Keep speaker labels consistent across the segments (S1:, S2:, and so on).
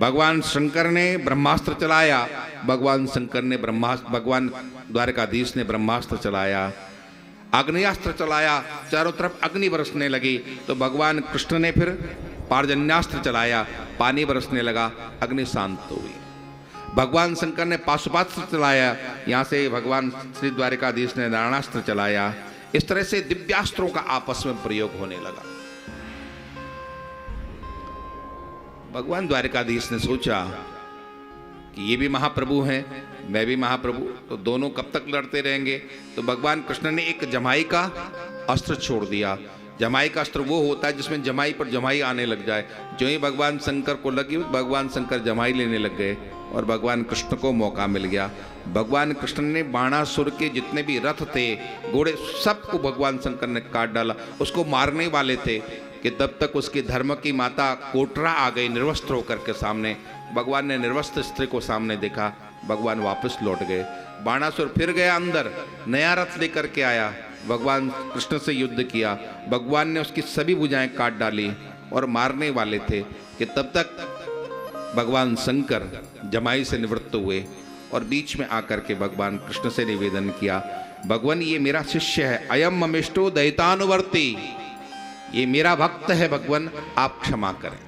S1: भगवान शंकर ने ब्रह्मास्त्र चलाया, भगवान द्वारकाधीश ने ब्रह्मास्त्र चलाया, आग्नेयास्त्र चलाया, चारों तरफ अग्नि बरसने लगी। तो भगवान कृष्ण ने फिर पार्जन्यास्त्र चलाया, पानी बरसने लगा, अग्नि शांत हो गई। भगवान शंकर ने पाशुपास्त्र चलाया, यहाँ से भगवान श्री द्वारकाधीश ने नारायणास्त्र चलाया। इस तरह से दिव्यास्त्रों का आपस में प्रयोग होने लगा। भगवान द्वारकाधीश ने सोचा कि ये भी महाप्रभु हैं, मैं भी महाप्रभु, तो दोनों कब तक लड़ते रहेंगे। तो भगवान कृष्ण ने एक जमाई का अस्त्र छोड़ दिया। जमाई का अस्त्र वो होता है जिसमें जमाई पर जमाई आने लग जाए। जो ही भगवान शंकर को लगी, भगवान शंकर जमाई लेने लग गए और भगवान कृष्ण को मौका मिल गया। भगवान कृष्ण ने बाणासुर के जितने भी रथ थे, घोड़े, सबको भगवान शंकर ने काट डाला। उसको मारने वाले थे कि तब तक उसकी धर्म की माता कोटरा आ गई निर्वस्त्र होकर के सामने। भगवान ने निर्वस्त्र स्त्री को सामने देखा, भगवान वापस लौट गए। बाणासुर फिर गया अंदर, नया रथ लेकर के आया, भगवान कृष्ण से युद्ध किया। भगवान ने उसकी सभी भुजाएं काट डाली और मारने वाले थे कि तब तक भगवान शंकर जमाई से निवृत्त हुए और बीच में आकर के भगवान कृष्ण से निवेदन किया, भगवान ये मेरा शिष्य है, अयम ममिष्टो दैतानुवर्ती, ये मेरा भक्त है, भगवान आप क्षमा करें,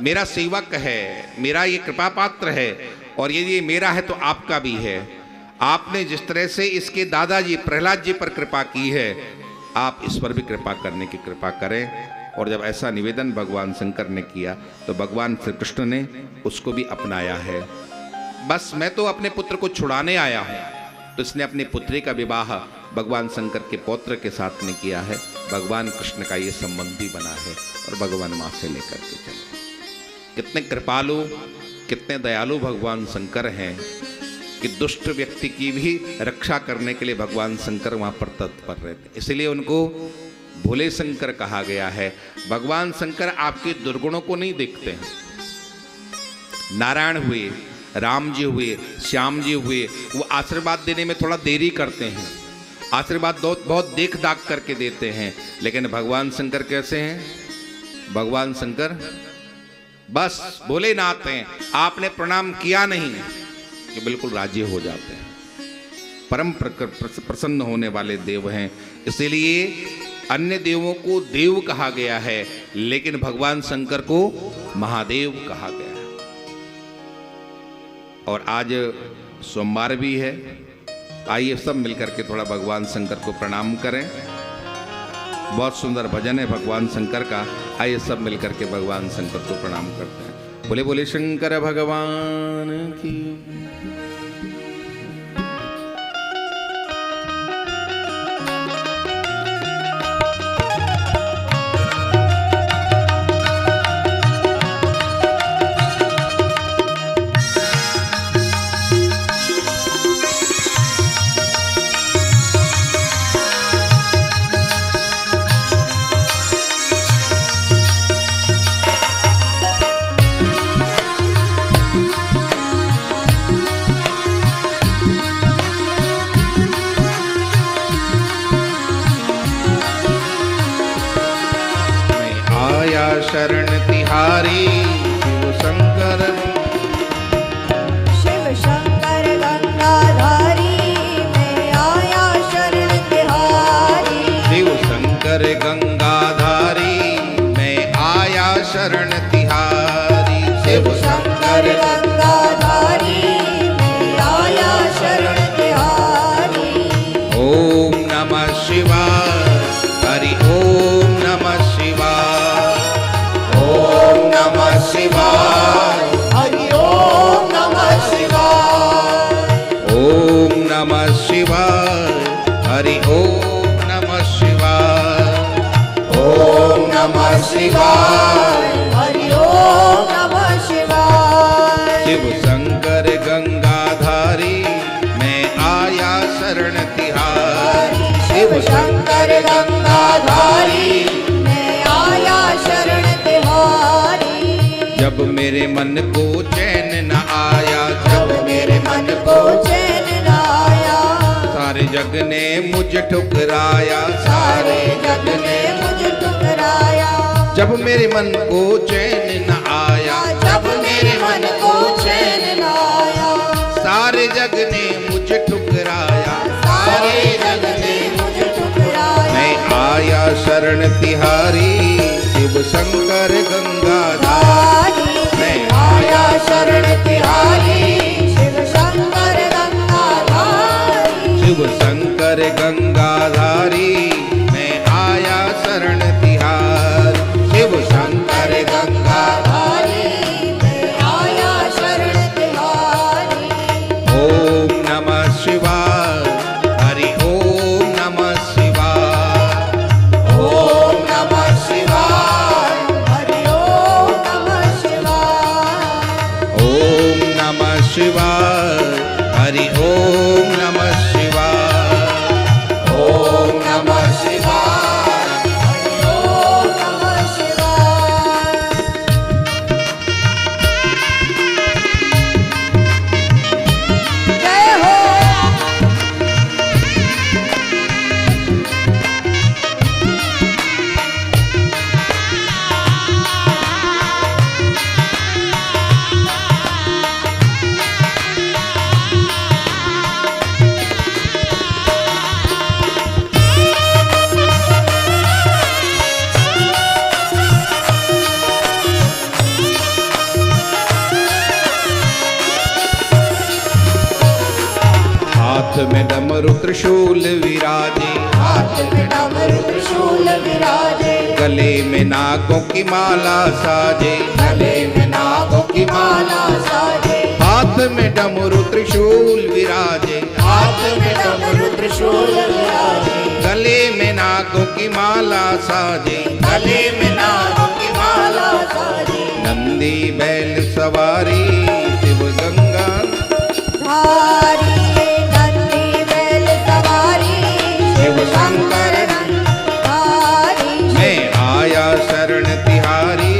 S1: मेरा सेवक है, मेरा ये कृपा पात्र है और ये मेरा है तो आपका भी है। आपने जिस तरह से इसके दादाजी प्रहलाद जी पर कृपा की है, आप इस पर भी कृपा करने की कृपा करें। और जब ऐसा निवेदन भगवान शंकर ने किया तो भगवान श्री कृष्ण ने उसको भी अपनाया है। बस मैं तो अपने पुत्र को छुड़ाने आया हूँ, तो इसने अपनी पुत्री का विवाह भगवान शंकर के पौत्र के साथ में किया है। भगवान कृष्ण का ये संबंधी बना है और भगवान माँ से लेकर के चले। कितने कृपालु, कितने दयालु भगवान शंकर हैं कि दुष्ट व्यक्ति की भी रक्षा करने के लिए भगवान शंकर वहाँ पर तत्पर रहते, इसलिए उनको भोले शंकर कहा गया है। भगवान शंकर आपके दुर्गुणों को नहीं देखते हैं। नारायण हुए, राम जी हुए, श्याम जी हुए, वो आशीर्वाद देने में थोड़ा देरी करते हैं, आशीर्वाद बहुत देख दाख करके देते हैं। लेकिन भगवान शंकर कैसे हैं? भगवान शंकर बस भोलेनाथ हैं, आपने प्रणाम किया नहीं कि बिल्कुल राजी हो जाते हैं। परम प्रसन्न होने वाले देव हैं, इसीलिए अन्य देवों को देव कहा गया है, लेकिन भगवान शंकर को महादेव कहा गया है। और आज सोमवार भी है, आइए सब मिलकर के थोड़ा भगवान शंकर को प्रणाम करें। बहुत सुंदर भजन है भगवान शंकर का, आइए सब मिलकर के भगवान शंकर को प्रणाम करते हैं। बोले बोले शंकर भगवान की। शरण तिहारी शिव शंकर,
S2: शिव शंकर गंगाधारी, मैं आया शरण तिहारी।
S1: शिव शंकर गंगाधारी, मैं आया शरण तिहारी।
S2: शिव शंकर गंगाधारी, मैं आया शरण तिहारी।
S1: ओम नमः शिवाय, हरि ओम नमः शिवाय, नमः शिवाय,
S2: हरि ओम नमः शिवाय।
S1: ओम नमः शिवाय, हरि ओम नमः शिवाय, ओम नमः शिवाय,
S2: हरि ओम नमः शिवाय।
S1: शिव शंकर गंगाधारी, मैं आया शरण तिहारी।
S2: शिव शंकर गंगाधारी, मैं आया शरण तिहारी।
S1: जब मेरे मन को चैन न आया,
S2: जब मेरे मन को चैन न आया,
S1: सारे जग ने मुझे ठुकराया,
S2: सारे जग ने मुझे ठुकराया।
S1: जब मेरे मन को चैन न आया,
S2: जब
S1: शरण तिहारी शिव शंकर गंगाधारी
S2: मैं आया शरण तिहारी शिव शंकर गंगाधारी
S1: शिव शंकर गंगाधारी मैं आया शरण तिहार शिव शंकर गंगाधारी
S2: मैं आया शरण तिहारी
S1: ओम नमः शिवाय हरि ओम नमः शिवाय
S2: ओम नमः शिवाय हरि ओम नमः शिवाय
S1: ओम नमः शिवाय हरि ओम नमः शिवाय
S2: ओम नमः शिवाय हरि ओम नमः शिवाय जय हो
S1: हाथ में डमरू त्रिशूल विराजे
S2: हाथ में डमरू त्रिशूल विराजे
S1: गले में नागों की माला साजे
S2: गले में नागों की माला साजे
S1: हाथ में डमरू त्रिशूल विराजे
S2: हाथ में डमरू त्रिशूल विराजे
S1: गले में नागों की माला साजे
S2: गले में नागों की माला साजे
S1: नंदी बैल सवारी शिव गंगा
S2: धारी नंदी बैल सवारी शिव शंकर धारी
S1: मैं आया शरण तिहारी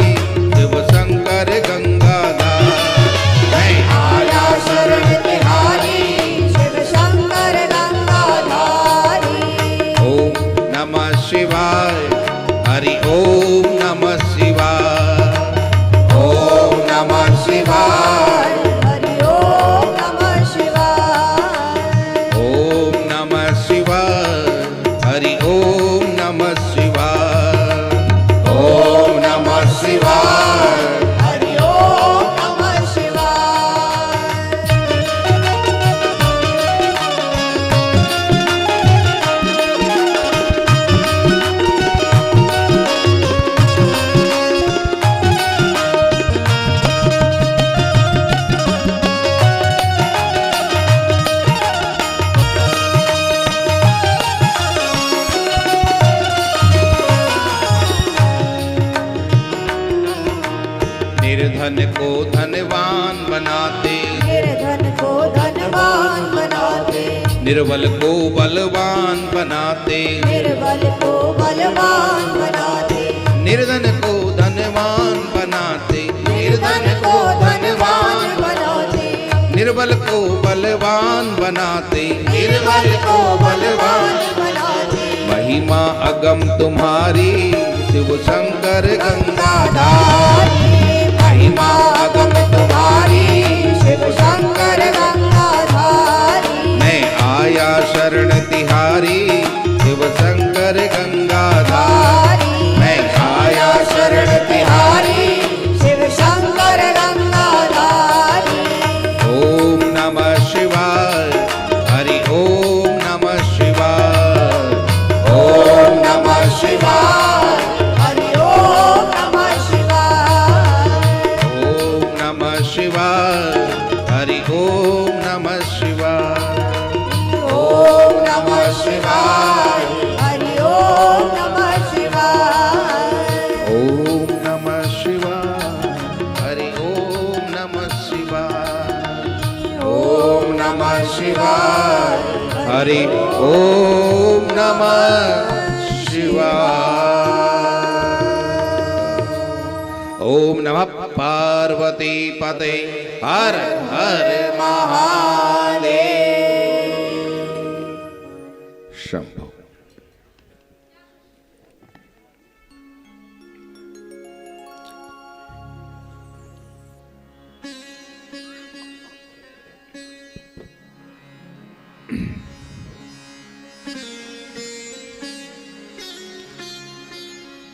S1: शिव शंकर गंगाधार मैं
S2: आया शरण तिहारी शिव शंकर गंगाधारी
S1: ओम नमः शिवाय हरि ओम नमः शिवाय ओम नमः शिवाय
S2: हरि ओम नमः शिवाय
S1: ओम नमः शिवाय हरि ओम नमः शिवाय ओम नमः शिवाय
S2: हरि ओम नमः शिवाय
S1: निर्धन को धनवान बनाते
S2: निर्धन को धनवान बनाते
S1: निर्बल को बलवान बनाते
S2: निर्बल को बलवान बनाते
S1: निर्धन को धनवान बनाते
S2: निर्धन को धनवान बनाते
S1: निर्बल को बलवान बनाते
S2: निर्बल को बलवान बनाते
S1: महिमा अगम तुम्हारी शिव शंकर गंगाधार
S2: गंगाधारी महिमा अगम तुम्हारी शिव शंकर गंगाधारी
S1: मैं आया शरण तिहारी शिव शंकर गंगाधार मैं आया शरण तिहारी
S2: शिव शंकर गंगाधारी
S1: ओम नमः शिवाय हरि ओम नमः शिवाय ओम नमः शिवाय
S2: हरि ओम नमः शिवाय
S1: ओम नमः शिवाय हरि ओम नमः शिवाय
S2: ओम नमः शिवाय हरि ओम नमः शिवाय
S1: ओम नमः शिवाय हरि ओम नमः शिवाय ओम नमः शिवाय हरि ओम नमः शिवाय ओम नमः पार्वती पते हर हर महादेव शंभो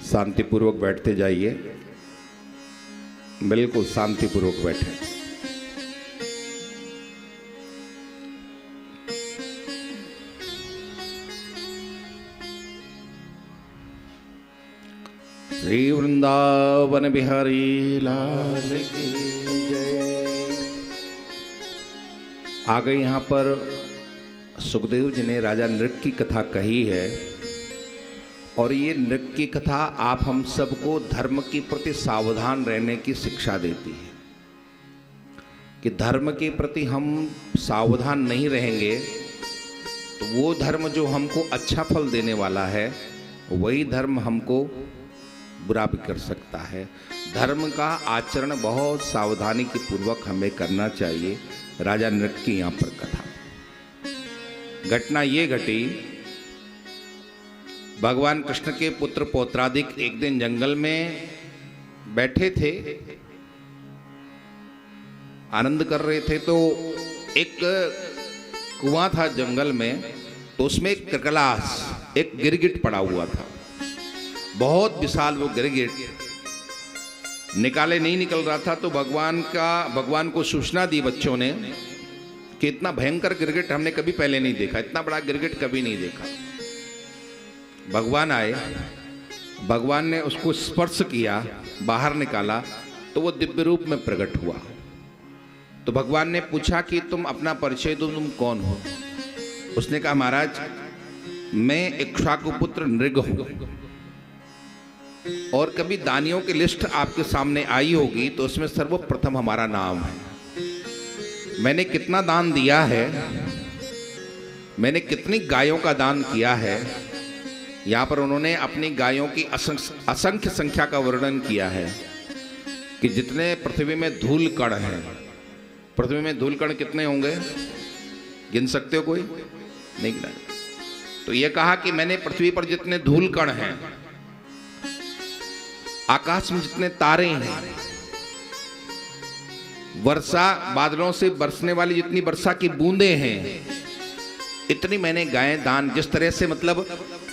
S1: शांतिपूर्वक बैठते जाइए, बिल्कुल शांतिपूर्वक बैठे। श्री वृंदावन बिहारी लाल की जय। आगे यहाँ पर सुखदेव जी ने राजा नृग की कथा कही है, और ये नृग की कथा आप हम सबको धर्म के प्रति सावधान रहने की शिक्षा देती है कि धर्म के प्रति हम सावधान नहीं रहेंगे तो वो धर्म जो हमको अच्छा फल देने वाला है वही धर्म हमको बुरा भी कर सकता है। धर्म का आचरण बहुत सावधानी के पूर्वक हमें करना चाहिए। राजा नृग की यहाँ पर कथा घटना ये घटी, भगवान कृष्ण के पुत्र पौत्रादिक एक दिन जंगल में बैठे थे, आनंद कर रहे थे, तो एक कुआं था जंगल में, तो उसमें एक कृकलास, एक गिरगिट पड़ा हुआ था, बहुत विशाल वो गिरगिट निकाले नहीं निकल रहा था। तो भगवान को सूचना दी बच्चों ने कि इतना भयंकर गिरगिट हमने कभी पहले नहीं देखा, इतना बड़ा गिरगिट कभी नहीं देखा। भगवान आए, भगवान ने उसको स्पर्श किया, बाहर निकाला तो वो दिव्य रूप में प्रकट हुआ। तो भगवान ने पूछा कि तुम अपना परिचय दो, तुम कौन हो? उसने कहा महाराज मैं इक्ष्वाकुपुत्र नृग हूं, और कभी दानियों की लिस्ट आपके सामने आई होगी तो उसमें सर्वप्रथम हमारा नाम है। मैंने कितना दान दिया है, मैंने कितनी गायों का दान किया है। यहाँ पर उन्होंने अपनी गायों की असंख्य संख्या का वर्णन किया है कि जितने पृथ्वी में धूल कण हैं, पृथ्वी में धूल कण कितने होंगे, गिन सकते हो कोई? नहीं गिना। तो ये कहा कि मैंने पृथ्वी पर जितने धूल कण हैं, आकाश में जितने तारे हैं, वर्षा बादलों से बरसने वाली जितनी वर्षा की बूंदें हैं, इतनी मैंने गायें दान। जिस तरह से मतलब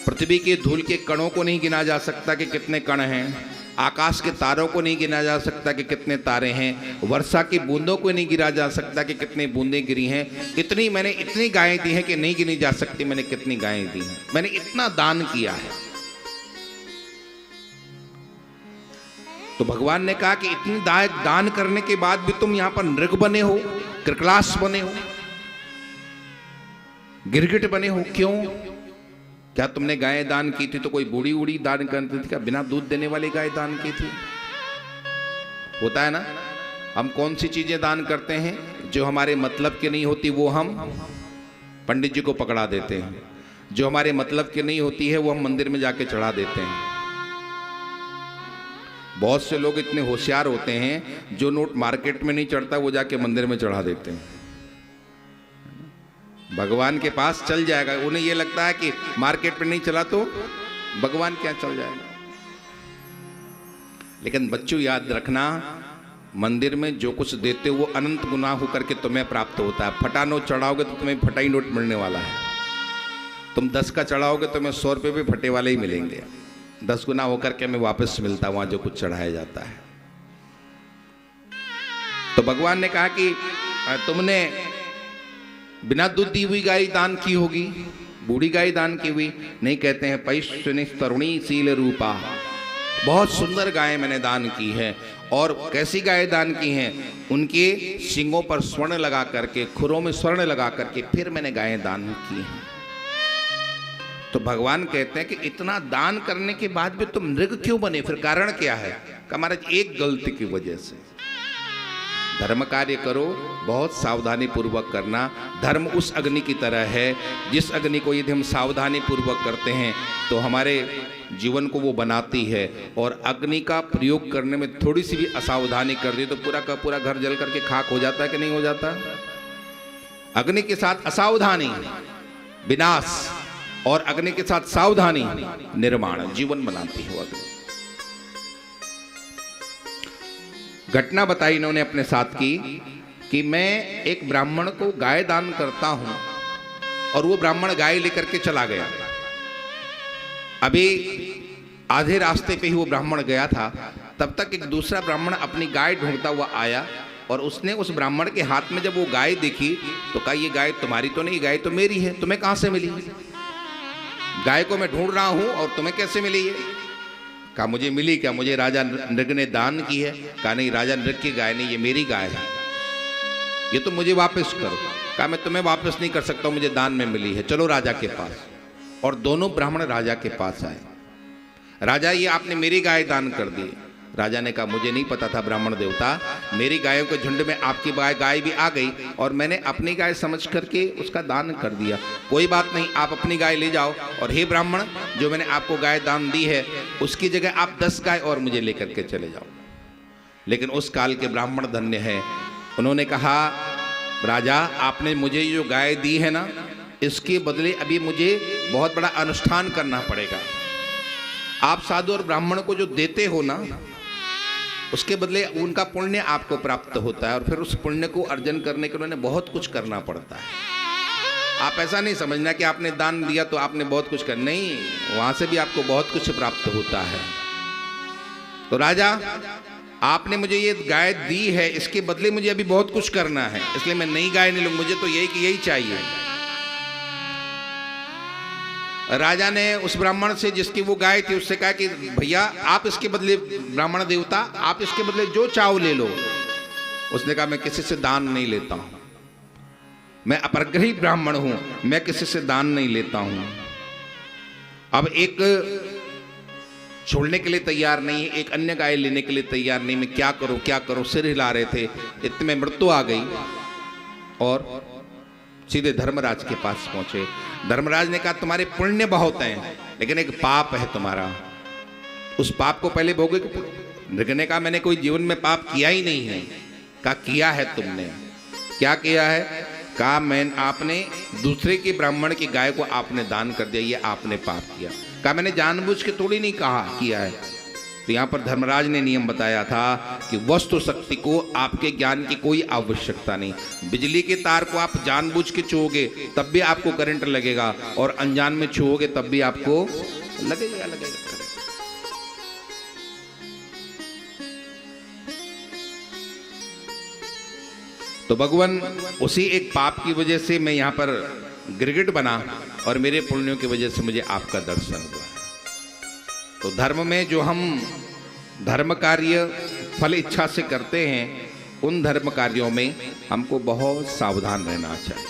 S1: पृथ्वी के धूल के कणों को नहीं गिना जा सकता कि कितने कण हैं, आकाश के तारों को नहीं गिना जा सकता कि कितने तारे हैं, वर्षा की बूंदों को नहीं गिना जा सकता कि कितनी बूंदें गिरी हैं, इतनी मैंने इतनी गायें दी हैं कि नहीं गिनी जा सकती मैंने कितनी गायें दी हैं। मैंने इतना दान किया है। तो भगवान ने कहा कि इतनी दान करने के बाद भी तुम यहां पर नृग बने हो, कृकलास बने हो, गिरगिट बने हो, क्यों? क्या तुमने गायें दान की थी तो कोई बूढ़ी उड़ी दान करती थी? क्या बिना दूध देने वाली गाय दान की थी? होता है ना, हम कौन सी चीजें दान करते हैं जो हमारे मतलब की नहीं होती वो हम पंडित जी को पकड़ा देते हैं, जो हमारे मतलब की नहीं होती है वो हम मंदिर में जाके चढ़ा देते हैं। बहुत से लोग इतने होशियार होते हैं, जो नोट मार्केट में नहीं चढ़ता वो जाके मंदिर में चढ़ा देते हैं। भगवान के पास चल जाएगा, उन्हें ये लगता है कि मार्केट में नहीं चला तो भगवान क्या चल जाएगा। लेकिन बच्चों याद रखना, मंदिर में जो कुछ देते हो वो अनंत गुना होकर के तुम्हें प्राप्त होता है। फटा नोट चढ़ाओगे तो तुम्हें फटा ही नोट मिलने वाला है। तुम 10 का चढ़ाओगे तो तुम्हें 100 रुपये भी फटे वाले ही मिलेंगे। 10 गुना होकर के हमें वापस मिलता वहां जो कुछ चढ़ाया जाता है। तो भगवान ने कहा कि तुमने बिना दूध दी हुई गाय दान की होगी, बूढ़ी गाय दान की हुई नहीं। कहते हैं पैश्वनि तरुणी शील रूपा, बहुत सुंदर गाय मैंने दान की है। और कैसी गाय दान की हैं? उनके सींगों पर स्वर्ण लगा करके, खुरों में स्वर्ण लगा करके फिर मैंने गायें दान की हैं। तो भगवान कहते हैं कि इतना दान करने के बाद भी तुम नृग क्यों बने? फिर कारण क्या है? महाराज एक गलती की वजह से। धर्म कार्य करो, बहुत सावधानी पूर्वक करना। धर्म उस अग्नि की तरह है, जिस अग्नि को यदि हम सावधानी पूर्वक करते हैं तो हमारे जीवन को वो बनाती है। और अग्नि का प्रयोग करने में थोड़ी सी भी असावधानी कर दी तो पूरा का पूरा घर जल करके खाक हो जाता है कि नहीं हो जाता? अग्नि के साथ असावधानी विनाश, और अग्नि के साथ सावधानी निर्माण, जीवन बनाती है अग्नि। घटना बताई इन्होंने अपने साथ की कि मैं एक ब्राह्मण को गाय दान करता हूं और वो ब्राह्मण गाय लेकर के चला गया। अभी आधे रास्ते पे ही वो ब्राह्मण गया था, तब तक एक दूसरा ब्राह्मण अपनी गाय ढूंढता हुआ आया और उसने उस ब्राह्मण के हाथ में जब वो गाय देखी तो कहा, ये गाय तुम्हारी तो नहीं, गाय तो मेरी है, तुम्हें कहां से मिली? गाय को मैं ढूंढ रहा हूं और तुम्हें कैसे मिली है? कहा, मुझे मिली क्या, मुझे राजा नृग ने दान की है। कहा, नहीं, राजा नृग की गाय नहीं, ये मेरी गाय है, ये तो मुझे वापस करो। कहा, मैं तुम्हें वापस नहीं कर सकता, मुझे दान में मिली है, चलो राजा के पास। और दोनों ब्राह्मण राजा के पास आए। राजा, ये आपने मेरी गाय दान कर दी। राजा ने कहा, मुझे नहीं पता था ब्राह्मण देवता, मेरी गायों के झुंड में आपकी गाय भी आ गई और मैंने अपनी गाय समझ करके उसका दान कर दिया। कोई बात नहीं, आप अपनी गाय ले जाओ, और हे ब्राह्मण, जो मैंने आपको गाय दान दी है उसकी जगह आप 10 गाय और मुझे लेकर के चले जाओ। लेकिन उस काल के ब्राह्मण धन्य है, उन्होंने कहा, राजा, आपने मुझे जो गाय दी है ना, इसके बदले अभी मुझे बहुत बड़ा अनुष्ठान करना पड़ेगा। आप साधु और ब्राह्मण को जो देते हो ना, उसके बदले उनका पुण्य आपको प्राप्त होता है, और फिर उस पुण्य को अर्जन करने के लिए बहुत कुछ करना पड़ता है। आप ऐसा नहीं समझना कि आपने दान दिया तो आपने बहुत कुछ कर, नहीं, वहां से भी आपको बहुत कुछ प्राप्त होता है। तो राजा, आपने मुझे ये गाय दी है, इसके बदले मुझे अभी बहुत कुछ करना है, इसलिए मैं नई गाय नहीं लूंगा, मुझे तो यही चाहिए। राजा ने उस ब्राह्मण से, जिसकी वो गाय थी, उससे कहा कि भैया, आप इसके बदले, ब्राह्मण देवता, आप इसके बदले जो चाहो ले लो। उसने कहा, मैं किसी से दान नहीं लेता हूं, मैं अपरग्रही ब्राह्मण हूं, मैं किसी से दान नहीं लेता हूं। अब एक छोड़ने के लिए तैयार नहीं, एक अन्य गाय लेने के लिए तैयार नहीं, मैं क्या करूं, सिर हिला रहे थे। इतने में मृत्यु आ गई और सीधे धर्मराज के पास पहुंचे। धर्मराज ने कहा, तुम्हारे पुण्य बहुत हैं, लेकिन एक पाप है तुम्हारा, उस पाप को पहले भोगे। नृग ने कहा, मैंने कोई जीवन में पाप किया ही नहीं है। कहा, किया है तुमने। क्या किया है? कहा, आपने दूसरे के ब्राह्मण की गाय को आपने दान कर दिया, ये आपने पाप किया। कहा, मैंने जानबूझ के थोड़ी नहीं कहा किया है। तो यहाँ पर धर्मराज ने नियम बताया था कि वस्तु शक्ति को आपके ज्ञान की कोई आवश्यकता नहीं। बिजली के तार को आप जानबूझ के छुओगे तब भी आपको करंट लगेगा, और अनजान में छुओगे तब भी आपको लगेगा। तो भगवान, उसी एक पाप की वजह से मैं यहाँ पर गिरगिट बना, और मेरे पुण्यों की वजह से मुझे आपका दर्शन हुआ। तो धर्म में जो हम धर्म कार्य फल इच्छा से करते हैं, उन धर्म कार्यों में हमको बहुत सावधान रहना चाहिए।